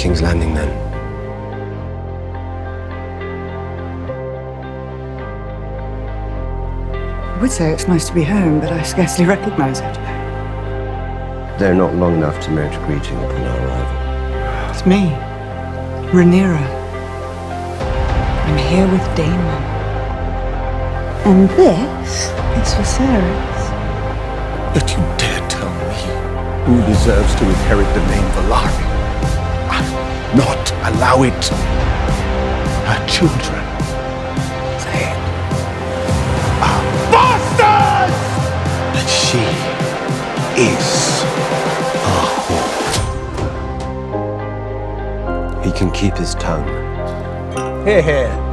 King's Landing, then. I would say it's nice to be home, but I scarcely recognize it. They're not long enough to merit a greeting upon our arrival. It's me, Rhaenyra. I'm here with Daemon. And this is for Sarah's. That you dare tell me who deserves to inherit the name Valari. I will not allow it. Her children, they are bastards! And she is a whore. He can keep his tongue. Here, here.